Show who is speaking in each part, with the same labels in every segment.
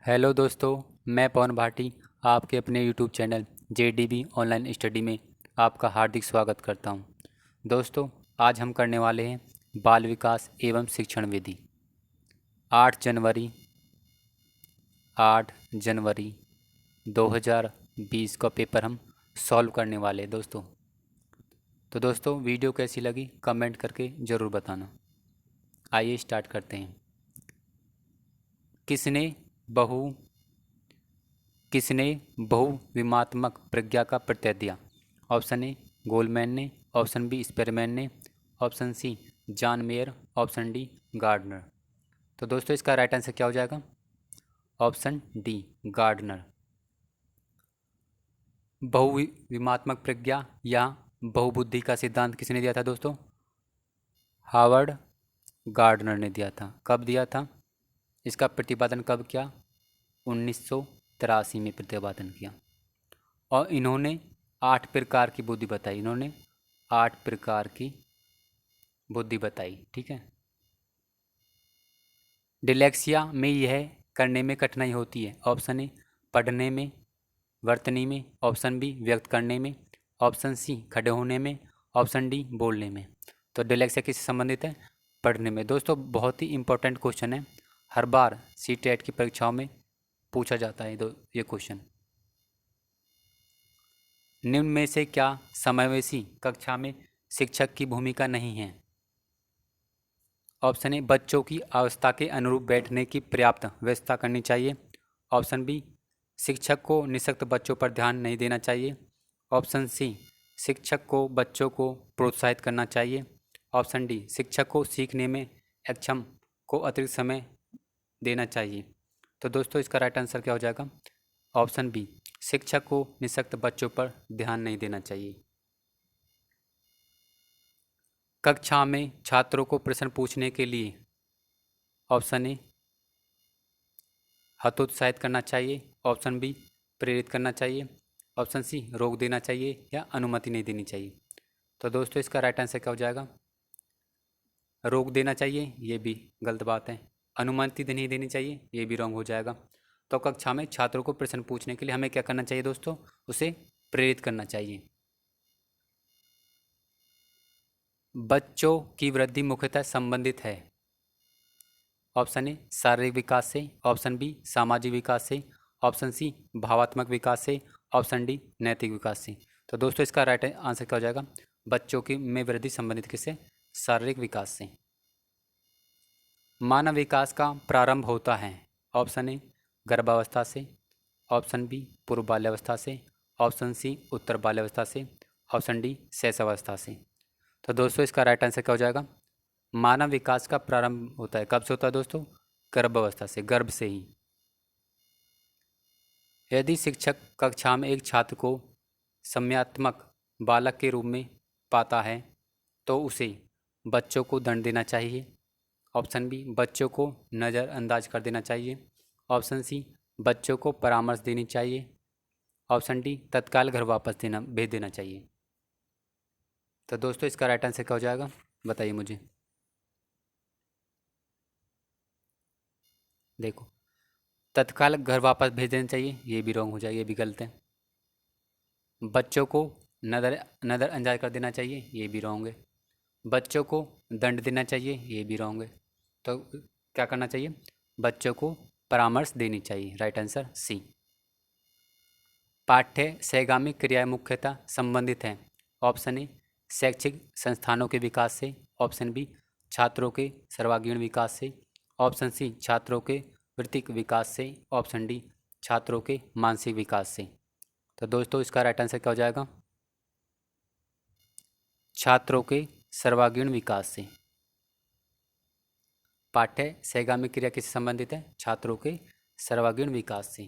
Speaker 1: Hello दोस्तों, मैं पवन भाटी आपके अपने YouTube channel JDB online study में आपका हार्दिक स्वागत करता हूं। दोस्तों, आज हम करने वाले हैं बाल विकास एवं शिक्षण विधि। 8 जनवरी 2020 का पेपर हम सॉल्व करने वाले हैं दोस्तों। तो दोस्तों, वीडियो कैसी लगी कमेंट करके ज़रूर बताना। आइए स्टार्ट करते हैं। किसने बहुविमात्मक प्रज्ञा का परिचय दिया? ऑप्शन ए गोलमैन ने, ऑप्शन बी स्पेरमैन ने, option C John Mayer, option D Gardner. तो दोस्तों, इसका राइट आंसर क्या हो जाएगा? Option D Gardner. बहुविमात्मक प्रज्ञा या बहुबुद्धि का सिद्धांत किसने दिया था दोस्तों? हावर्ड गार्डनर ने दिया था। कब दिया था? इसका प्रतिपादन कब किया? 1983 में प्रतिपादन किया। और इन्होंने 8 प्रकार की बुद्धि बताई। इन्होंने 8 प्रकार की बुद्धि बताई। ठीक है। डिलेक्सिया में यह करने में कठिनाई होती है। ऑप्शन ए पढ़ने में, वर्तनी में, ऑप्शन बी व्यक्त करने में, ऑप्शन सी खड़े होने में, ऑप्शन डी बोलने में। तो डिलेक्सिया किससे संबंधित है? पढ़ने में। दोस्तों, बहुत ही इंपॉर्टेंट क्वेश्चन है, हर बार CTET की परीक्षाओं में पूछा जाता है ये क्वेश्चन। निम्न में से क्या समावेशी कक्षा में शिक्षक की भूमिका नहीं है? ऑप्शन ए बच्चों की अवस्था के अनुरूप बैठने की पर्याप्त व्यवस्था करनी चाहिए, ऑप्शन बी शिक्षक को निःशक्त बच्चों पर ध्यान नहीं देना चाहिए, ऑप्शन सी शिक्षक को बच्चों को प्रोत्साहित करना चाहिए, ऑप्शन डी शिक्षक को सीखने में अक्षम को अतिरिक्त समय देना चाहिए। तो दोस्तों, इसका राइट आंसर क्या हो जाएगा? ऑप्शन बी शिक्षक को निःशक्त बच्चों पर ध्यान नहीं देना चाहिए। कक्षा में छात्रों को प्रश्न पूछने के लिए ऑप्शन ए हतोत्साहित करना चाहिए, ऑप्शन बी प्रेरित करना चाहिए, ऑप्शन सी रोक देना चाहिए या अनुमति नहीं देनी चाहिए। तो दोस्तों, इसका राइट आंसर क्या हो जाएगा? रोक देना चाहिए, ये भी गलत बात है। अनुमति नहीं देनी चाहिए, ये भी रॉन्ग हो जाएगा। तो कक्षा में छात्रों को प्रश्न पूछने के लिए हमें क्या करना चाहिए दोस्तों? उसे प्रेरित करना चाहिए। बच्चों की वृद्धि मुख्यतः संबंधित है। ऑप्शन ए शारीरिक विकास से, ऑप्शन बी सामाजिक विकास से, ऑप्शन सी भावात्मक विकास से, ऑप्शन डी नैतिक विकास से। तो दोस्तों, इसका राइट आंसर क्या हो जाएगा? बच्चों की में वृद्धि संबंधित किससे? शारीरिक विकास से। मानव विकास का प्रारंभ होता है। ऑप्शन ए गर्भावस्था से, ऑप्शन बी पूर्व बाल्यावस्था से, ऑप्शन सी उत्तर बाल्यावस्था से, ऑप्शन डी शैशवावस्था से। तो दोस्तों, इसका राइट आंसर क्या हो जाएगा? मानव विकास का प्रारंभ होता है कब से होता है दोस्तों? गर्भावस्था से, गर्भ से ही। यदि शिक्षक कक्षा में एक छात्र को सम्यात्मक बालक के रूप में पाता है तो उसे बच्चों को दंड देना चाहिए, ऑप्शन बी बच्चों को नज़रअंदाज कर देना चाहिए, ऑप्शन सी बच्चों को परामर्श देनी चाहिए, ऑप्शन डी तत्काल घर वापस भेज देना चाहिए। तो दोस्तों, इसका राइट आंसर क्या हो जाएगा? बताइए मुझे। देखो, तत्काल घर वापस भेज देना चाहिए, ये भी रॉन्ग हो जाएगा, ये भी गलत है। बच्चों को नज़रअंदाज कर देना चाहिए, ये भी रॉन्ग है। बच्चों को दंड देना चाहिए, ये भी रॉन्ग है। तो क्या करना चाहिए? बच्चों को परामर्श देनी चाहिए। Right answer C. पाठ्य सहगामी क्रियाएं मुख्यतः संबंधित हैं। ऑप्शन ए शैक्षिक संस्थानों के विकास से, ऑप्शन बी छात्रों के सर्वांगीण विकास से, ऑप्शन सी छात्रों के वृत्तिक विकास से, ऑप्शन डी छात्रों के मानसिक विकास से। तो दोस्तों, इसका राइट आंसर क्या हो जाएगा? छात्रों के सर्वांगीण विकास से। पाठ्य सहगामी क्रिया किससे संबंधित है? छात्रों के सर्वांगीण विकास से।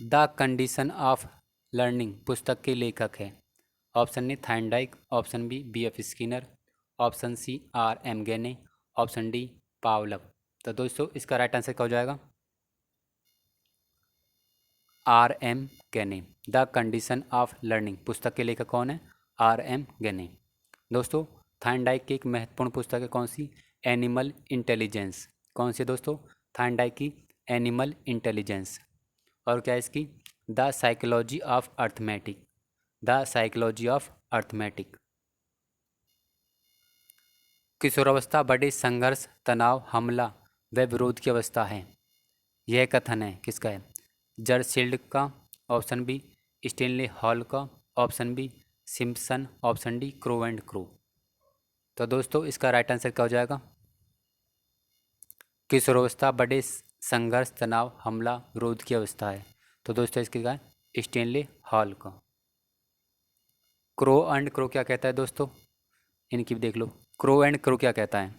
Speaker 1: द कंडीशन ऑफ लर्निंग पुस्तक के लेखक है। Option A Thorndike, option B BF Skinner, option C RM Gagne, option D Pavlov. तो दोस्तों, इसका राइट आंसर क्या हो जाएगा? RM गेने। द कंडीशन ऑफ लर्निंग पुस्तक के लेखक कौन है? RM गेने। दोस्तों, थाइंडाइक की एक महत्वपूर्ण पुस्तक है, कौन सी? Animal intelligence. कौन सी दोस्तों? थार्नडाइक की एनिमल इंटेलिजेंस। और क्या है इसकी? The psychology of arithmetic. The psychology of arithmetic. किशोरावस्था बड़े संघर्ष, तनाव, हमला व विरोध की अवस्था है। यह कथन है किसका है? जरसील्ड का, ऑप्शन बी स्टेनले हॉल का, option B Simpson, option D Crow and Crow. तो दोस्तों इसका राइट आंसर क्या हो जाएगा? किशोरावस्था बड़े संघर्ष, तनाव, हमला, विरोध की अवस्था है। तो दोस्तों इसकी क्या है? स्टेनले हॉल का। क्रो एंड क्रो क्या कहता है दोस्तों? इनकी भी देख लो। क्रो एंड क्रो क्या कहता है?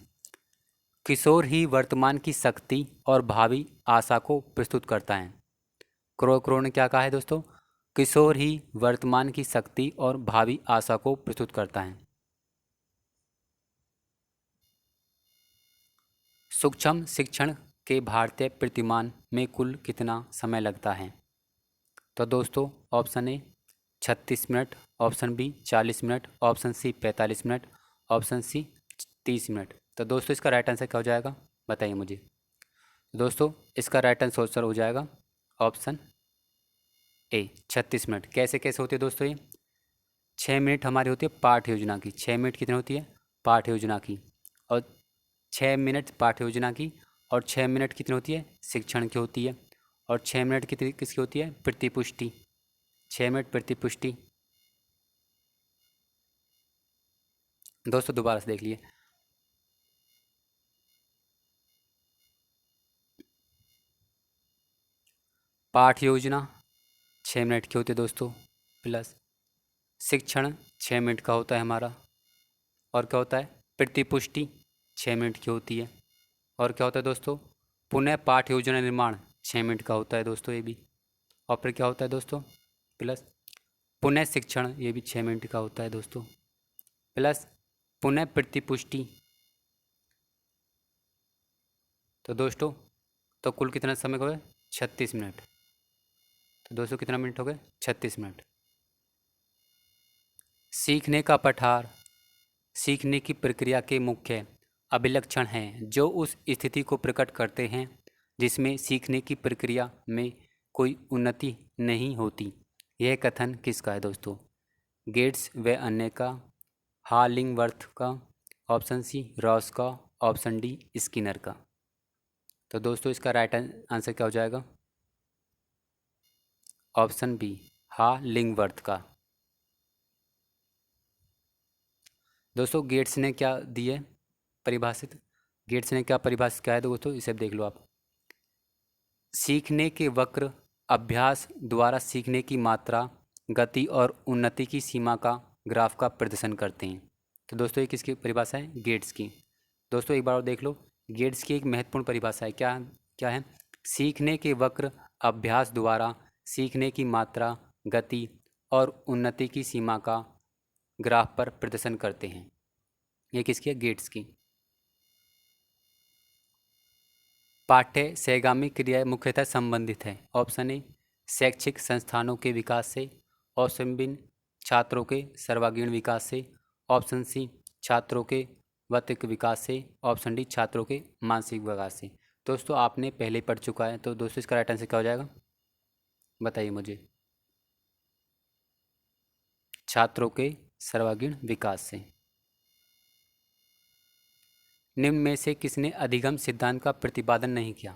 Speaker 1: किशोर ही वर्तमान की शक्ति और भावी आशा को प्रस्तुत करता है। क्रो ने क्या कहा है दोस्तों? किशोर ही वर्तमान की शक्ति और भावी आशा को प्रस्तुत करता है। सूक्ष्म शिक्षण के भारतीय प्रतिमान में कुल कितना समय लगता है? तो दोस्तों option A 36 minute, option B 40 minute, option C 45 minute, option C 30 minute. तो दोस्तों इसका राइट आंसर क्या हो जाएगा? बताइए मुझे। दोस्तों इसका राइट आंसर हो जाएगा ऑप्शन ए 36 मिनट। कैसे कैसे होती है दोस्तों ये? 6 मिनट हमारी होती है पाठ योजना की। 6 मिनट कितनी होती है? पाठ योजना की। और 6 मिनट पाठ योजना की। और 6 मिनट कितनी होती है? शिक्षण की होती है। और 6 मिनट कितनी किसकी होती है? प्रतिपुष्टि। 6 मिनट प्रतिपुष्टि। दोस्तों दोबारा से देख लिए। पाठ योजना 6 मिनट की होती है दोस्तों, प्लस शिक्षण 6 मिनट का होता है हमारा। और क्या होता है? प्रतिपुष्टि 6 मिनट की होती है। और क्या होता है दोस्तों? पुनः पाठ योजना निर्माण 6 मिनट का होता है दोस्तों ये भी। और फिर क्या होता है दोस्तों? प्लस पुनः शिक्षण, ये भी 6 मिनट का होता है दोस्तों, प्लस पुनः प्रतिपुष्टि। तो दोस्तों तो कुल कितना समय हो गया? 36 मिनट। तो दोस्तों कितना मिनट हो गए? 36 मिनट। सीखने का पठार सीखने की प्रक्रिया के मुख्य अभिलक्षण हैं जो उस स्थिति को प्रकट करते हैं जिसमें सीखने की प्रक्रिया में कोई उन्नति नहीं होती। यह कथन किसका है दोस्तों? गेट्स व अन्य का, हालिंगवर्थ का, ऑप्शन सी रॉस का, ऑप्शन डी स्किनर का। तो दोस्तों इसका राइट आंसर क्या हो जाएगा? ऑप्शन बी हालिंगवर्थ का। दोस्तों गेट्स ने क्या दिए परिभाषित? गेट्स ने क्या परिभाषित किया है दोस्तों? इसे देख लो आप। सीखने के वक्र अभ्यास द्वारा सीखने की मात्रा, गति और उन्नति की सीमा का ग्राफ का प्रदर्शन करते हैं। तो दोस्तों ये किसकी परिभाषा है? गेट्स की। दोस्तों एक बार और देख लो। गेट्स की एक महत्वपूर्ण परिभाषा है। क्या क्या है? सीखने के वक्र अभ्यास द्वारा सीखने की मात्रा, गति और उन्नति की सीमा का ग्राफ पर प्रदर्शन करते हैं। ये किसकी है? गेट्स की। पाठ्य सहगामी क्रिया मुख्यतः संबंधित है। ऑप्शन ए शैक्षिक संस्थानों के विकास से, ऑप्शन बी छात्रों के सर्वांगीण विकास से, ऑप्शन सी छात्रों के व्यक्तित्व विकास से, ऑप्शन डी छात्रों के मानसिक विकास से। दोस्तों आपने पहले पढ़ चुका है, तो दोस्तों इसका राइट आंसर क्या हो जाएगा? बताइए मुझे। छात्रों के सर्वांगीण विकास से। निम्न में से किसने अधिगम सिद्धांत का प्रतिपादन नहीं किया?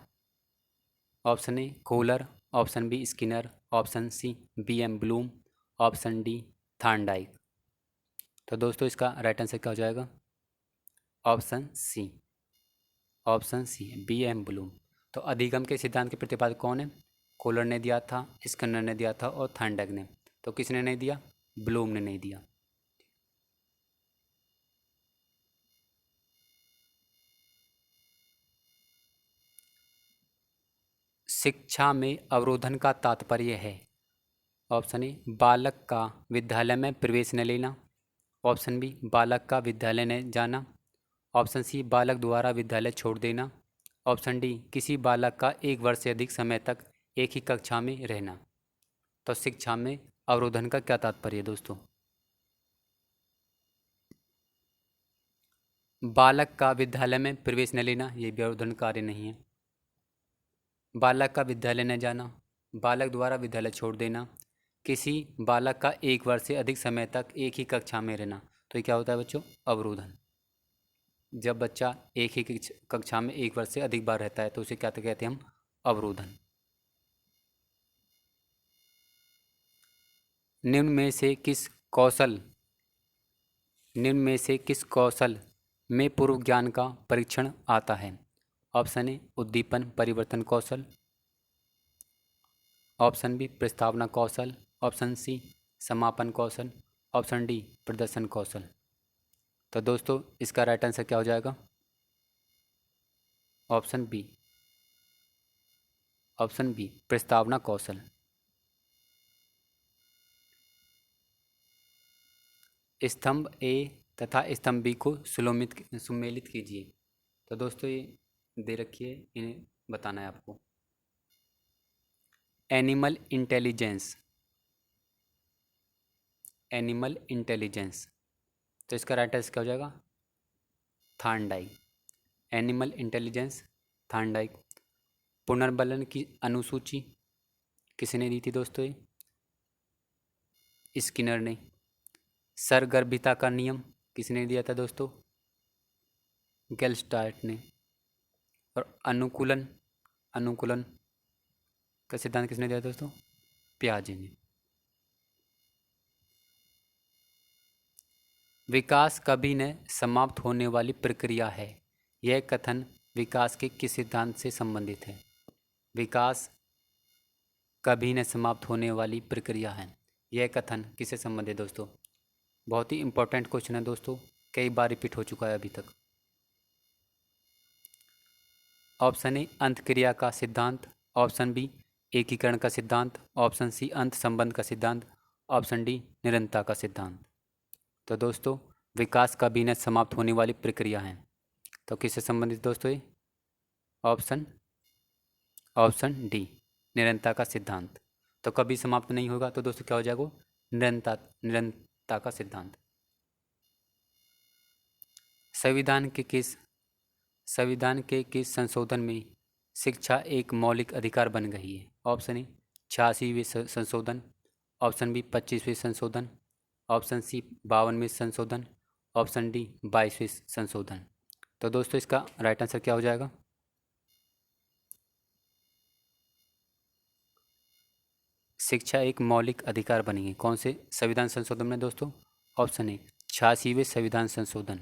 Speaker 1: Option A Kohler, option B Skinner, option C B M. Bloom, option D Thorndike. तो दोस्तों इसका राइट आंसर क्या हो जाएगा? Option C. Option C B M. Bloom. तो अधिगम के सिद्धांत के प्रतिपादक कौन है? कोहलर ने दिया था, स्किनर ने दिया था और थार्नडाइक ने। तो किसने नहीं दिया? ब्लूम ने नहीं दिया। शिक्षा में अवरोधन का तात्पर्य है। ऑप्शन ए बालक का विद्यालय में प्रवेश न लेना, ऑप्शन बी बालक का विद्यालय न जाना, ऑप्शन सी बालक द्वारा विद्यालय छोड़ देना, ऑप्शन डी किसी बालक का 1 वर्ष से अधिक समय तक एक ही कक्षा में रहना। तो शिक्षा में अवरोधन का क्या तात्पर्य है दोस्तों? बालक का विद्यालय में प्रवेश न लेना, ये भी अवरोधन कार्य नहीं है। बालक का विद्यालय न जाना, बालक द्वारा विद्यालय छोड़ देना, किसी बालक का 1 वर्ष से अधिक समय तक एक ही कक्षा में रहना, तो ये क्या होता है बच्चों? अवरोधन। जब बच्चा एक ही कक्षा में 1 वर्ष से अधिक बार रहता है तो उसे क्या कहते हैं हम? अवरोधन। निम्न में से किस कौशल में पूर्व ज्ञान का परीक्षण आता है? ऑप्शन ए उद्दीपन परिवर्तन कौशल, ऑप्शन बी प्रस्तावना कौशल, ऑप्शन सी समापन कौशल, ऑप्शन डी प्रदर्शन कौशल। तो दोस्तों इसका राइट आंसर क्या हो जाएगा? ऑप्शन बी प्रस्तावना कौशल। स्तंभ ए तथा स्तंभ बी को सुमेलित कीजिए। तो दोस्तों ये दे रखी है, इन्हें बताना है आपको। एनिमल इंटेलिजेंस, तो इसका राइट आंसर क्या हो जाएगा? थार्नडाइक। Animal intelligence Thorndike. पुनर्बलन की अनुसूची किसने दी थी दोस्तों? ये स्किनर ने। सरगर्भिता का नियम किसने दिया था दोस्तों? गेल्स्टार्ट ने। और अनुकूलन का सिद्धांत किसने दिया दोस्तों? पियाजे ने। विकास कभी न समाप्त होने वाली प्रक्रिया है, यह कथन विकास के किस सिद्धांत से संबंधित है? विकास कभी न समाप्त होने वाली प्रक्रिया है, यह कथन किससे संबंधित है दोस्तों? बहुत ही इंपॉर्टेंट क्वेश्चन है दोस्तों, कई बार रिपीट हो चुका है अभी तक। ऑप्शन ए अंतक्रिया का सिद्धांत, ऑप्शन बी एकीकरण का सिद्धांत, ऑप्शन सी अंत संबंध का सिद्धांत, ऑप्शन डी निरंतरता का सिद्धांत। तो दोस्तों विकास कभी न समाप्त होने वाली प्रक्रिया है, तो किससे संबंधित दोस्तों? ये ऑप्शन डी निरंतरता का सिद्धांत। तो कभी समाप्त नहीं होगा, तो दोस्तों क्या हो जाएगा? निरंतरता का सिद्धांत। संविधान के किस संशोधन में शिक्षा एक मौलिक अधिकार बन गई है? ऑप्शन ए 86वें संशोधन, ऑप्शन बी 25वें संशोधन, ऑप्शन सी 52वें संशोधन, ऑप्शन डी 22वें संशोधन। तो दोस्तों इसका राइट आंसर क्या हो जाएगा? शिक्षा एक मौलिक अधिकार बनी है, कौन से संविधान संशोधन में दोस्तों? ऑप्शन ए 86वें संविधान संशोधन,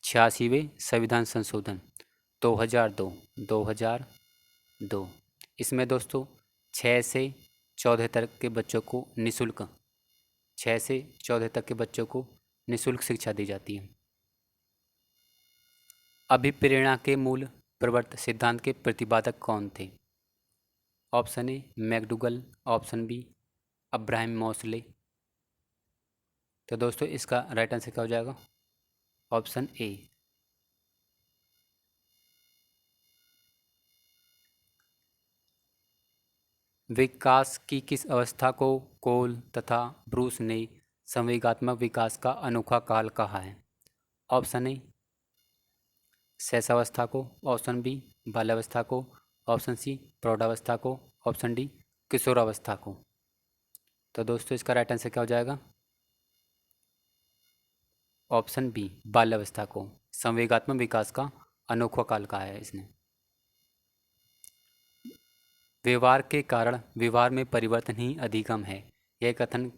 Speaker 1: 86वें संविधान संशोधन 2002। इसमें दोस्तों 6 से 14 तक के बच्चों को निःशुल्क 6 से 14 तक के बच्चों को निःशुल्क शिक्षा दी जाती है। अभिप्रेरणा के मूल प्रवर्तक सिद्धांत के प्रतिपादक कौन थे? Option A McDougall, option B Abraham Maslow. तो दोस्तों इसका राइट आंसर क्या हो जाएगा? Option A. विकास की किस अवस्था को कोल तथा ब्रूस ने संवेगात्मक विकास का अनोखा काल कहा है? ऑप्शन ए शैशवावस्था को, ऑप्शन बी बाल्यावस्था को, ऑप्शन सी प्रौढ़ावस्था को, ऑप्शन डी किशोरावस्था को। तो दोस्तों इसका राइट आंसर क्या हो जाएगा? ऑप्शन बी बाल्यावस्था को संवेगात्मक विकास का अनोखा काल कहा है इसने। व्यवहार के कारण व्यवहार में परिवर्तन ही अधिगम है, यह कथन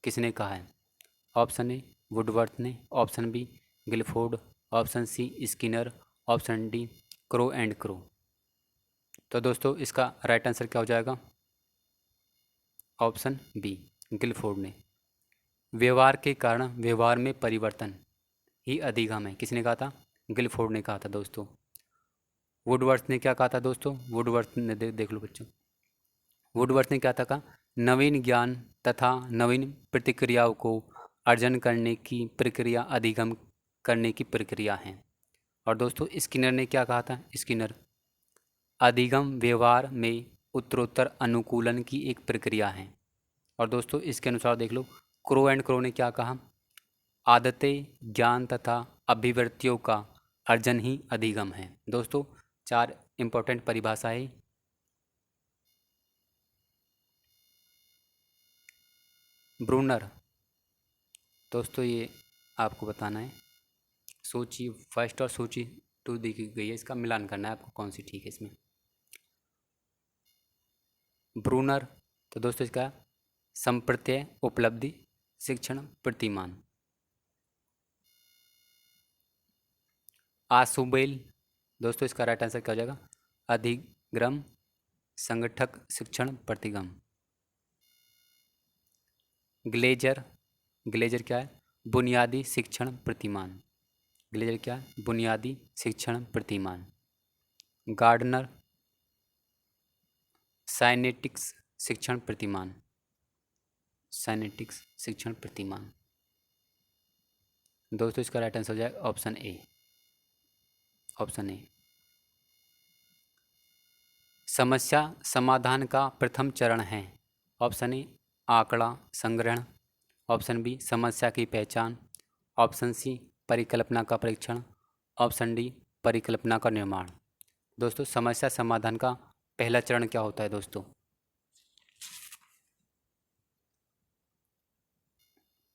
Speaker 1: किसने कहा है? ऑप्शन ए वुडवर्थ ने, option B Guilford, option C Skinner, option D Crow and Crow. तो दोस्तों इसका राइट आंसर क्या हो जाएगा? ऑप्शन बी गिलफोर्ड ने। व्यवहार के कारण व्यवहार में परिवर्तन ही अधिगम है, किसने कहा था? गिलफोर्ड ने कहा था दोस्तों। वुडवर्थ ने क्या कहा था दोस्तों? वुडवर्थ ने देख लो बच्चों, वुडवर्थ ने क्या था कहा? नवीन ज्ञान तथा नवीन प्रतिक्रियाओं को अर्जन करने की प्रक्रिया अधिगम करने की प्रक्रिया है। और दोस्तों स्किनर ने क्या कहा था? स्किनर अधिगम व्यवहार में उत्तरोत्तर अनुकूलन की एक प्रक्रिया है। और दोस्तों इसके अनुसार देख लो क्रो एंड क्रो ने क्या कहा? आदतें ज्ञान तथा अभिव्यक्तियों का अर्जन ही अधिगम है। दोस्तों 4 इंपॉर्टेंट परिभाषाएं। ब्रूनर, दोस्तों ये आपको बताना है, सूची फर्स्ट और सूची 2 दी गई है, इसका मिलान करना है आपको कौन सी ठीक है इसमें। ब्रूनर, तो दोस्तों इसका संप्रत्यय, उपलब्धि, शिक्षण, प्रतिमान। आसुबेल, दोस्तों इसका राइट आंसर क्या हो जाएगा, अधिग्रम, संगठक, शिक्षण, प्रतिगम। ग्लेजर, ग्लेजर क्या है, बुनियादी शिक्षण प्रतिमान। ग्लेजर क्या है, बुनियादी शिक्षण प्रतिमान। गार्डनर, साइनेटिक्स शिक्षण प्रतिमान। साइनेटिक्स शिक्षण प्रतिमान। दोस्तों इसका राइट आंसर हो जाएगा ऑप्शन ए। Option A. समस्या समाधान का प्रथम चरण है। ऑप्शन ए आंकड़ा संग्रहण। ऑप्शन बी समस्या की पहचान। ऑप्शन सी परिकल्पना का परीक्षण। ऑप्शन डी परिकल्पना का निर्माण। दोस्तों समस्या समाधान का पहला चरण क्या होता है दोस्तों?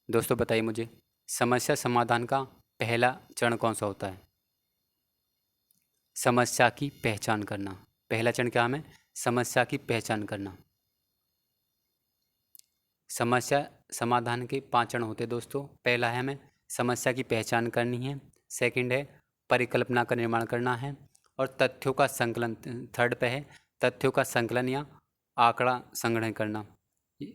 Speaker 1: दोस्तों बताइए मुझे, समस्या समाधान का पहला चरण कौन सा होता है? समस्या की पहचान करना। पहला चरण क्या हमें? समस्या की पहचान करना। समस्या समाधान के 5 चरण होते हैं दोस्तों। पहला है हमें समस्या की पहचान करनी है, सेकंड है परिकल्पना का निर्माण करना है, और तथ्यों का संकलन, थर्ड पे है तथ्यों का संकलन या आंकड़ा संग्रह करना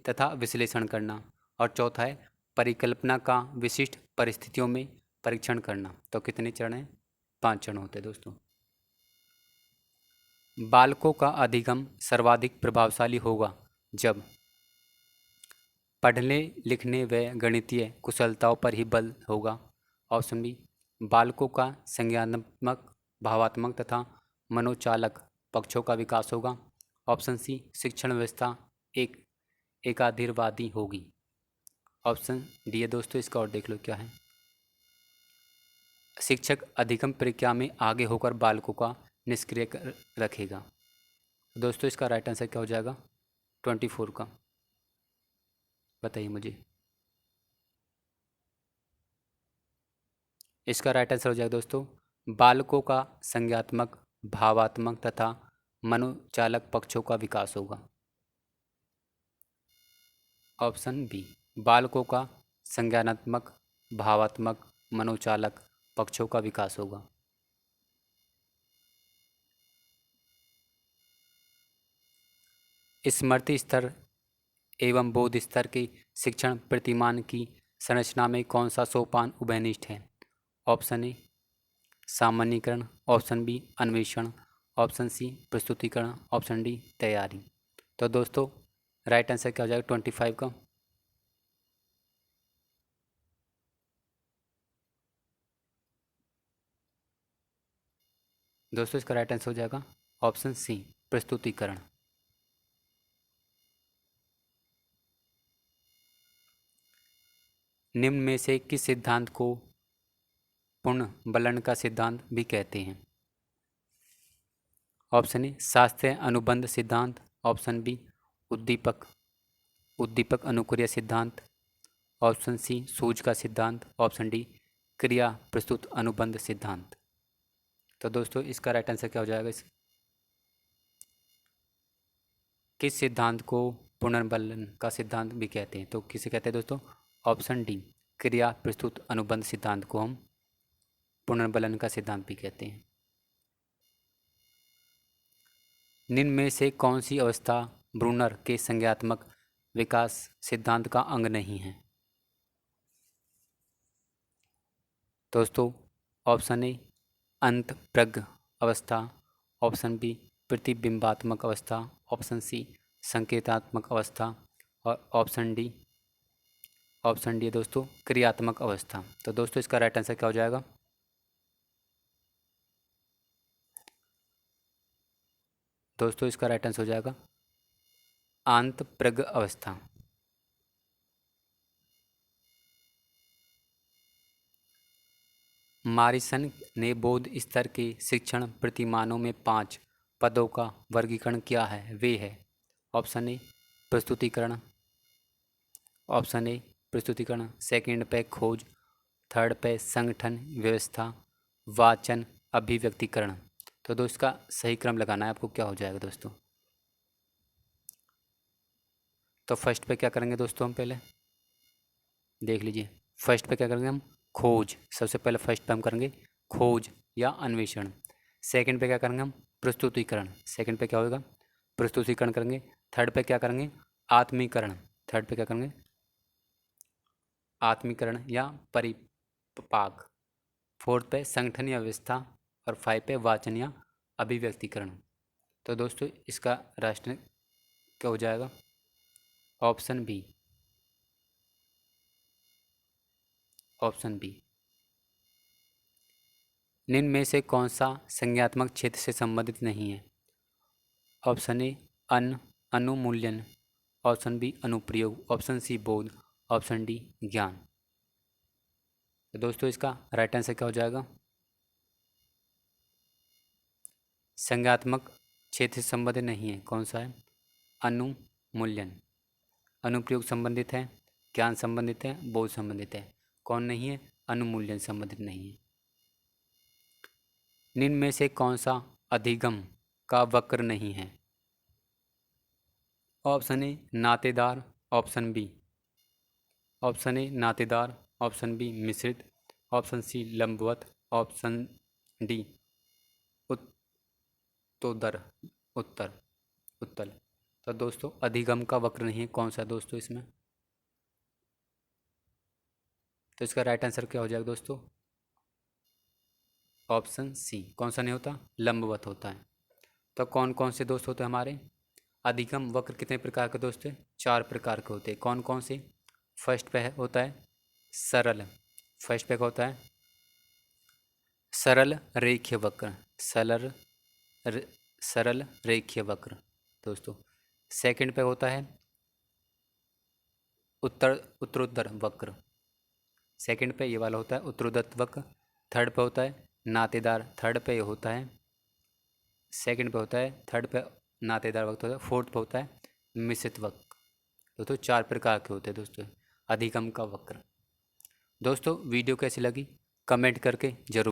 Speaker 1: तथा विश्लेषण करना, और चौथा है परिकल्पना का विशिष्ट परिस्थितियों में परीक्षण करना। तो कितने चरण हैं? 5 चरण होते हैं दोस्तों। बालकों का अधिगम सर्वाधिक प्रभावशाली होगा जब पढ़ने लिखने व गणितीय कुशलताओं पर ही बल होगा। ऑप्शन बी बालकों का संज्ञानात्मक, भावात्मक तथा मनोचालक पक्षों का विकास होगा। ऑप्शन सी शिक्षण व्यवस्था एकाधिरवादी होगी। ऑप्शन डी है दोस्तों, इसका और देख लो क्या है। शिक्षक अधिगम प्रक्रिया में आगे होकर बालकों का निष्क्रिय रखेगा। दोस्तों इसका राइट आंसर क्या हो जाएगा? 24 का, बताइए मुझे। इसका राइट आंसर हो जाएगा दोस्तों, बालकों का संज्ञात्मक, भावात्मक तथा मनोचालक पक्षों का विकास होगा। ऑप्शन बी बालकों का संज्ञानात्मक, भावात्मक, मनोचालक पक्षों का विकास होगा। स्मृति स्तर एवं बोध स्तर के शिक्षण प्रतिमान की संरचना में कौन सा सोपान उभयनिष्ठ है? ऑप्शन ए सामान्यीकरण, ऑप्शन बी अन्वेषण, ऑप्शन सी प्रस्तुतिकरण, ऑप्शन डी तैयारी। तो दोस्तों राइट आंसर क्या हो जाएगा 25 का? दोस्तों इसका राइट आंसर हो जाएगा ऑप्शन सी प्रस्तुतिकरण। निम्न में से किस सिद्धांत को पुनर्बलन का सिद्धांत भी कहते हैं? ऑप्शन ए शास्त्रीय अनुबंध सिद्धांत, ऑप्शन बी उद्दीपक उद्दीपक अनुक्रिया सिद्धांत, ऑप्शन सी सूझ का सिद्धांत, ऑप्शन डी क्रिया प्रस्तुत अनुबंध सिद्धांत। तो दोस्तों इसका राइट आंसर क्या हो जाएगा? किस सिद्धांत को पुनर्बलन का सिद्धांत भी कहते हैं? तो किसे कहते हैं दोस्तों? ऑप्शन डी क्रिया प्रस्तुत अनुबंध सिद्धांत को हम पुनर्बलन का सिद्धांत भी कहते हैं। निम्न में से कौन सी अवस्था ब्रूनर के संज्ञात्मक विकास सिद्धांत का अंग नहीं है? दोस्तों ऑप्शन ए अंतःप्रज्ञ अवस्था, ऑप्शन बी प्रतिबिंबात्मक अवस्था, ऑप्शन सी संकेतात्मक अवस्था, और ऑप्शन डी दोस्तों क्रियात्मक अवस्था। तो दोस्तों इसका राइट आंसर क्या हो जाएगा? दोस्तों इसका राइट आंसर हो जाएगा अंतःप्रज्ञ अवस्था। मॉरिसन ने बौद्ध स्तर के शिक्षण प्रतिमानों में 5 पदों का वर्गीकरण किया है। वे है ऑप्शन ए प्रस्तुतिकरण, ऑप्शन ए प्रस्तुतिकरण, सेकंड पे खोज, थर्ड पे संगठन व्यवस्था, वाचन अभिव्यक्तिकरण। तो दोस्तों इसका सही क्रम लगाना है आपको, क्या हो जाएगा दोस्तों। तो फर्स्ट पे क्या करेंगे दोस्तों, हम पहले देख लीजिए। फर्स्ट पे क्या करेंगे हम, खोज। सबसे पहले फर्स्ट पे हम करेंगे खोज या अन्वेषण। सेकंड पे क्या करेंगे हम, प्रस्तुतिकरण। सेकंड पे क्या होगा, प्रस्तुतिकरण करेंगे। थर्ड पे क्या करेंगे, आत्मीकरण। थर्ड पे क्या करेंगे, आत्मीकरण या परिपाक। फोर्थ पे संगठन या व्यवस्था, और 5 पे वाचन या अभिव्यक्तिकरण। तो दोस्तों इसका राष्ट्र क्या हो जाएगा, ऑप्शन बी, ऑप्शन बी। निम्न में से कौन सा संज्ञात्मक क्षेत्र से संबंधित नहीं है। ऑप्शन ए अनुमूल्यन, ऑप्शन बी अनुप्रयोग, ऑप्शन सी बोध, ऑप्शन डी ज्ञान। तो दोस्तों इसका राइट आंसर क्या हो जाएगा, संज्ञात्मक क्षेत्र से संबंधित नहीं है। कौन सा है, अनुमूल्यन। अनुप्रयोग संबंधित है, ज्ञान संबंधित है, बोध संबंधित है। कौन नहीं है, अनुमूल्यन संबंधित नहीं है। निम्न में से कौन सा अधिगम का वक्र नहीं है। ऑप्शन ए नातेदार, ऑप्शन बी, ऑप्शन ए नातेदार, ऑप्शन बी मिश्रित, ऑप्शन सी लंबवत, ऑप्शन डी उत्तोदर उत्तर उत्तल। तो दोस्तों अधिगम का वक्र नहीं है। कौन सा दोस्तों इसमें, तो इसका राइट आंसर क्या हो जाएगा दोस्तों, ऑप्शन सी। कौन सा नहीं होता, लंबवत होता है। तो कौन कौन से दोस्त होते हैं हमारे, अधिगम वक्र कितने प्रकार के दोस्त हैं, 4 प्रकार के होते हैं। कौन कौन से, फर्स्ट पे होता है सरल, फर्स्ट पे होता है सरल रेखीय वक्र, सरल रेखीय वक्र दोस्तों। सेकंड पे होता है उत्तरोत्तर वक्र, सेकंड पे ये वाला होता है उत्तरोत्तर वक्र। थर्ड पे होता है नातेदार, थर्ड पे होता है, सेकंड पे होता है, थर्ड पे नातेदार वक्र होता है, फोर्थ पे होता है मिश्रित वक्र। दोस्तों 4 प्रकार के होते हैं दोस्तों अधिगम का वक्र। दोस्तों वीडियो कैसी लगी कमेंट करके जरूर